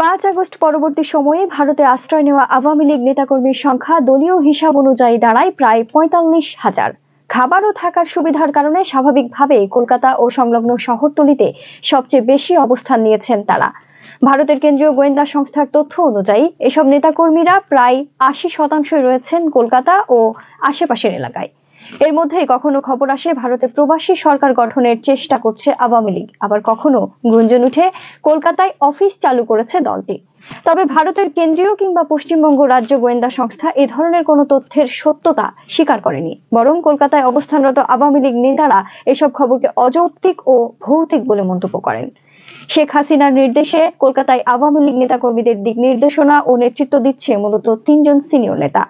August পরবর্তী সময়ে ভারতে আশ্রয় নেওয়া আওয়ামী লীগ নেতাকর্মীর সংখ্যা দলীয় হিসাব অনুযায়ী দাঁড়ায় প্রায় ৪৫,০০০। খাবার ও থাকার সুবিধার কারণে স্বাভাবিকভাবে কলকাতা ও সংলগ্ন শহরতলিতে সবচেয়ে বেশি অবস্থান নিয়েছেন তারা। ভারতের কেন্দ্রীয় গোয়েন্দা সংস্থার তথ্য অনুযায়ী এসব নেতাকর্মীরা প্রায় ৮০% রয়েছেন কলকাতা ও আশেপাশের এলাকায়। এর মধ্যেই কখনো খবর আসে ভারতে প্রবাসী সরকার গঠনের চেষ্টা করছে আওয়ামী লীগ, আবার কখনো গুঞ্জন উঠে কলকাতায় অফিস চালু করেছে দলটি। তবে ভারতের কেন্দ্রীয় কিংবা পশ্চিমবঙ্গ রাজ্য গোয়েন্দা সংস্থা এ ধরনের কোনো তথ্যের সত্যতা স্বীকার করেনি, বরং কলকাতায় অবস্থানরত আওয়ামী লীগ নেতারা এসব খবরকে অযৌক্তিক ও ভৌতিক বলে মন্তব্য করেন। শেখ হাসিনার নির্দেশে কলকাতায় আওয়ামী লীগ নেতাকর্মীদের দিক নির্দেশনা ও নেতৃত্ব দিচ্ছে মূলত ৩জন সিনিয়র নেতা।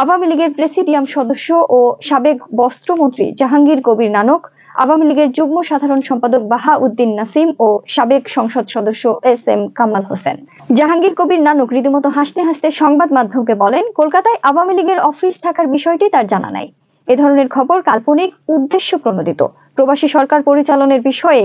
আওয়ামী লীগের প্রেসিডিয়াম সদস্য ও সাবেক বস্ত্রমন্ত্রী জাহাঙ্গীর কবির নানক, আওয়ামী লীগের যুগ্ম সাধারণ সম্পাদক বাহাউদ্দিন নাসিম ও সাবেক সংসদ সদস্য এস.এম. কামাল হোসেন। জাহাঙ্গীর কবির নানক রীতিমতো হাসতে হাসতে সংবাদ মাধ্যমকে বলেন, কলকাতায় আওয়ামী লীগের অফিস থাকার বিষয়টি তার জানা নাই। এ ধরনের খবর কাল্পনিক, উদ্দেশ্য প্রণোদিত। প্রবাসী সরকার পরিচালনের বিষয়ে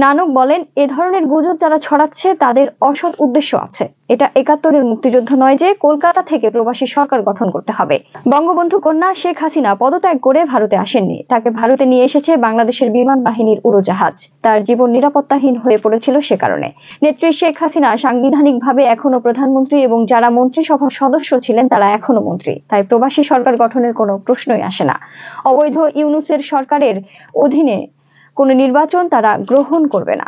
নানক বলেন, এ ধরনের গুজব যারা ছড়াচ্ছে তাদের অসৎ উদ্দেশ্য আছে। এটা ৭১-এর মুক্তিযুদ্ধ নয় যে কলকাতা থেকে প্রবাসী সরকার গঠন করতে হবে। বঙ্গবন্ধু কন্যা শেখ হাসিনা পদত্যাগ করে ভারতে আসেননি, তাকে ভারতে নিয়ে এসেছে বাংলাদেশের বিমান বাহিনীর উড়োজাহাজ। তার জীবন নিরাপত্তাহীন হয়ে পড়েছিল সে কারণে। নেত্রী শেখ হাসিনা সাংবিধানিকভাবে এখনো প্রধানমন্ত্রী এবং যারা মন্ত্রিসভার সদস্য ছিলেন তারা এখনো মন্ত্রী। তাই প্রবাসী সরকার গঠনের কোনো প্রশ্নই আসে না। অবৈধ ইউনূসের সরকারের অধীনে কোনো নির্বাচন তারা গ্রহণ করবে না।